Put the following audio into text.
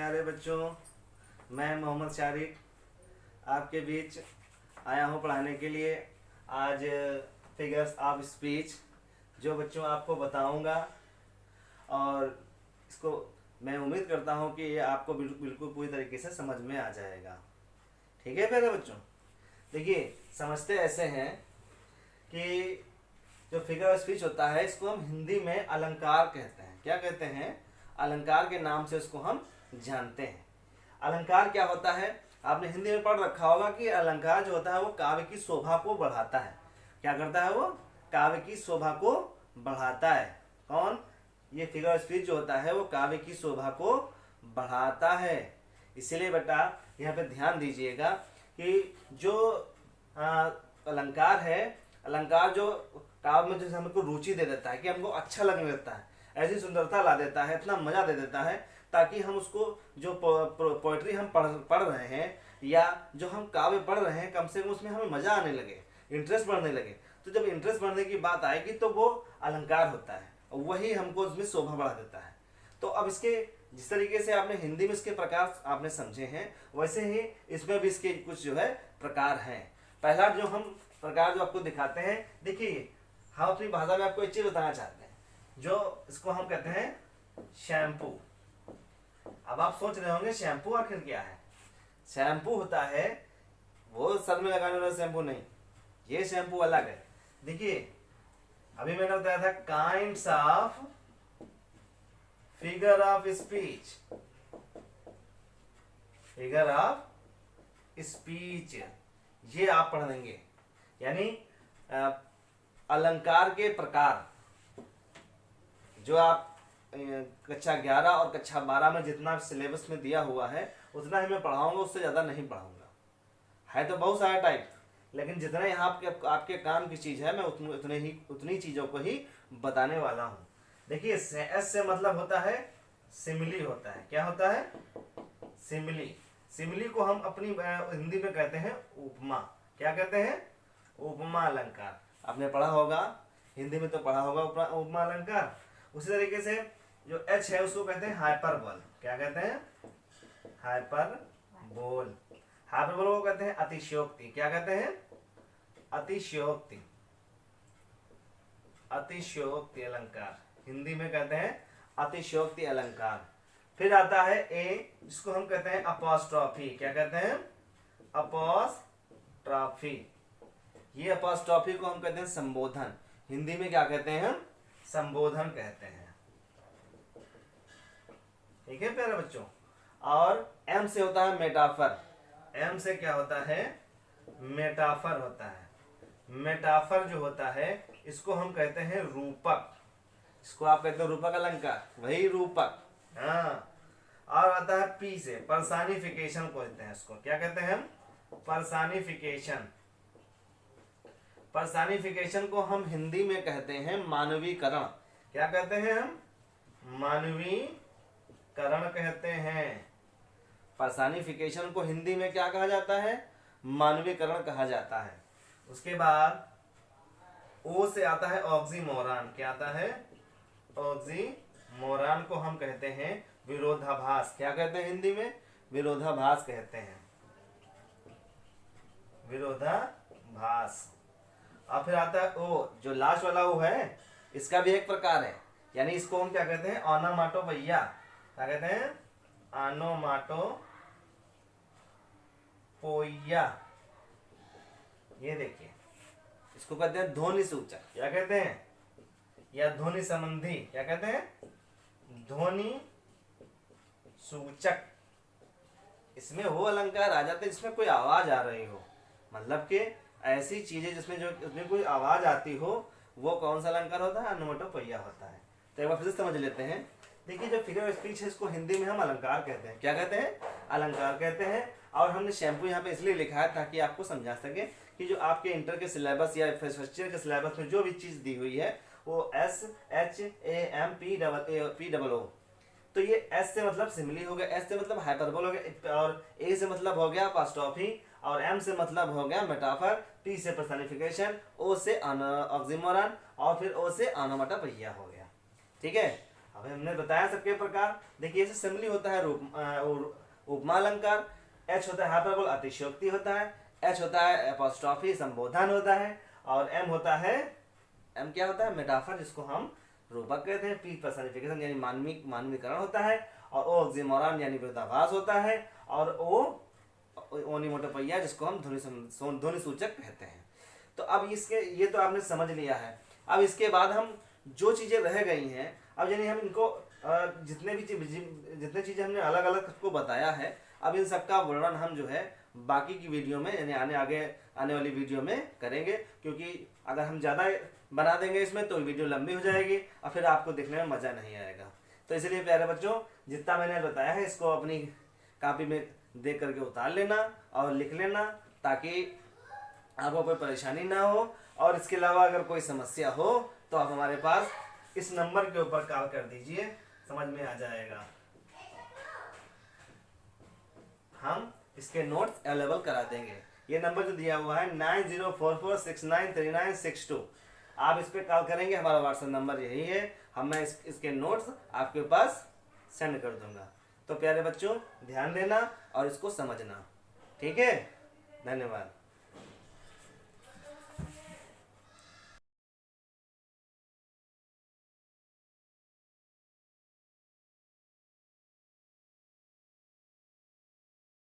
प्यारे बच्चों, मैं मोहम्मद शारिक आपके बीच आया हूँ पढ़ाने के लिए। आज फिगर्स ऑफ स्पीच जो बच्चों आपको बताऊंगा, और इसको मैं उम्मीद करता हूँ कि ये आपको बिल्कुल पूरी तरीके से समझ में आ जाएगा। ठीक है प्यारे बच्चों, देखिए समझते ऐसे हैं कि जो फिगर ऑफ स्पीच होता है इसको हम हिंदी में अलंकार कहते हैं। क्या कहते हैं? अलंकार के नाम से इसको हम जानते हैं। अलंकार क्या होता है? आपने हिंदी में पढ़ रखा होगा कि अलंकार जो होता है वो काव्य की शोभा को बढ़ाता है। क्या करता है? वो काव्य की शोभा को बढ़ाता है। कौन? ये फिगर ऑफ स्पीच जो होता है वो काव्य की शोभा को बढ़ाता है। इसीलिए बेटा यहाँ पे ध्यान दीजिएगा कि जो अलंकार है, अलंकार जो काव्य में जैसे हमको रुचि दे देता है, कि हमको अच्छा लगने लगता है, ऐसी सुंदरता ला देता है, इतना मजा दे देता है, ताकि हम उसको जो पोएट्री हम पढ़ रहे हैं या जो हम काव्य पढ़ रहे हैं, कम से कम उसमें हमें मजा आने लगे, इंटरेस्ट बढ़ने लगे। तो जब इंटरेस्ट बढ़ने की बात आएगी तो वो अलंकार होता है, और वही हमको उसमें शोभा बढ़ा देता है। तो अब इसके जिस तरीके से आपने हिंदी में इसके प्रकार आपने समझे हैं, वैसे ही इसमें भी इसके कुछ जो है प्रकार हैं। पहला जो हम प्रकार जो आपको दिखाते हैं, देखिए हम अपनी भाषा में आपको एक चीज बताना चाहते हैं, जो इसको हम कहते हैं शैम्पू। अब आप सोच रहे होंगे शैम्पू आखिर क्या है? शैम्पू होता है वो सर में लगाने वाला शैम्पू नहीं, ये शैम्पू अलग है। देखिए अभी मैंने बताया था kinds of figure of speech, figure of speech ये आप पढ़ लेंगे, यानी अलंकार के प्रकार जो आप कक्षा 11 और कक्षा 12 में जितना सिलेबस में दिया हुआ है उतना ही मैं पढ़ाऊंगा, उससे ज़्यादा नहीं पढ़ाऊंगा। है तो बहुत सारा टाइप, लेकिन जितना यहाँ आपके काम की चीज़ है मैं उतनी चीज़ों को ही बताने वाला हूँ। देखिए एस से मतलब होता है सिमिली होता है। क्या होता है? सिमिली। सिमिली को हम अपनी हिंदी में कहते हैं उपमा। क्या कहते हैं? उपमा अलंकार। आपने पढ़ा होगा, हिंदी में तो पढ़ा होगा उपमा अलंकार। उसी तरीके से जो एच है उसको कहते हैं हाइपरबोल। क्या कहते हैं? हाइपरबोल। हाइपरबोल को कहते हैं अतिशयोक्ति। क्या कहते हैं? अतिशयोक्ति। अतिशयोक्ति अलंकार हिंदी में कहते हैं अतिशयोक्ति अलंकार। फिर आता है ए, जिसको हम कहते हैं अपॉस्ट्रॉफी। क्या कहते हैं? अपॉस्ट्रॉफी। ये अपॉस्ट्रॉफी को हम कहते हैं संबोधन। हिंदी में क्या कहते हैं? हम संबोधन कहते हैं। ठीक है प्यारे बच्चों। और एम से होता है मेटाफर। एम से क्या होता है? मेटाफर होता है। मेटाफर जो होता है इसको हम कहते हैं रूपक। इसको आप कहते हैं रूपक अलंकार, वही रूपक। हाँ। और आता है पी से पर्सानिफिकेशन को कहते हैं। इसको क्या कहते हैं? हम पर्सानिफिकेशन। पर्सानिफिकेशन को हम हिंदी में कहते हैं मानवीकरण। क्या कहते हैं? हम मानवीकरण कहते हैं। पर्सानिफिकेशन को हिंदी में क्या कहा जाता है? मानवीकरण कहा जाता है। उसके बाद ओ से आता है ऑक्सीमोरॉन। क्या आता है? ऑक्सीमोरॉन को हम कहते हैं विरोधाभास। क्या कहते हैं हिंदी में? विरोधाभास कहते हैं। विरोधाभास। और फिर आता है ओ, जो लास्ट वाला ओ है, इसका भी एक प्रकार है, यानी इसको हम क्या कहते हैं? ऑनोमाटोपोइया। क्या कहते हैं? ऑनोमाटोपोइया। ये देखिए इसको कहते हैं ध्वनि सूचक। क्या कहते हैं? या ध्वनि संबंधी। क्या कहते हैं? ध्वनि सूचक। इसमें वो अलंकार आ जाते हैं जिसमें कोई आवाज आ रही हो, मतलब कि ऐसी चीजें जिसमें कोई आवाज आती हो, वो कौन सा अलंकार होता है? ऑनोमाटोपोइया होता है। तो एक बार फिर से समझ लेते हैं। देखिए जो फिगर ऑफ स्पीच है इसको हिंदी में हम अलंकार कहते हैं। क्या कहते हैं? अलंकार कहते हैं। और हमने शैम्पू यहाँ पे इसलिए लिखा है ताकि आपको समझा सके कि जो आपके इंटर के सिलेबस या फर्स्ट ईयर के सिलेबस में जो भी चीज दी हुई है वो SHAMPPOO। तो ये एस से मतलब सिमिली हो गया, एस से मतलब हाइपरबोल हो गया, और ए से मतलब हो गया अपॉस्ट्रॉफी, और एम से मतलब हो गया मेटाफर, पी से पर्सनिफिकेशन, ओ से ऑक्सीमोरॉन, और फिर ओ से ऑनोमाटोपोइया हो गया। ठीक है। अब हमने बताया सबके प्रकार। देखिए ऐसे सिमिली होता है उपमा अलंकार, एच होता है हाइपरबोल अतिशयोक्ति होता है, एच होता है एपोस्ट्रॉफी संबोधन होता है, और एम होता है, एम क्या होता है, मेटाफर जिसको हम रूपक कहते हैं, पी पर्सनिफिकेशन यानी मानवीकरण होता है, और ओ ऑक्सीमोरॉन यानी विरोधाभास होता है, और ओ ओनिमोटोपैया जिसको हम ध्वनि सूचक कहते हैं। तो अब इसके ये तो आपने समझ लिया है। अब इसके बाद हम जो चीजें रह गई हैं, अब यानी हम इनको जितने चीजें हमने अलग अलग को बताया है, अब इन सबका वर्णन हम जो है बाकी की वीडियो में यानी आने वाली वीडियो में करेंगे, क्योंकि अगर हम ज़्यादा बना देंगे इसमें तो वीडियो लंबी हो जाएगी और फिर आपको देखने में मज़ा नहीं आएगा। तो इसलिए प्यारे बच्चों, जितना मैंने बताया है इसको अपनी कॉपी में देख करके उतार लेना और लिख लेना, ताकि आपको कोई परेशानी ना हो। और इसके अलावा अगर कोई समस्या हो तो आप हमारे पास इस नंबर के ऊपर कॉल कर दीजिए, समझ में आ जाएगा। हम इसके नोट्स अवेलेबल करा देंगे। ये नंबर जो दिया हुआ है 9044693962, आप इस पे कॉल करेंगे, हमारा व्हाट्सएप नंबर यही है। मैं इसके नोट्स आपके पास सेंड कर दूंगा। तो प्यारे बच्चों, ध्यान देना और इसको समझना, ठीक है। धन्यवाद।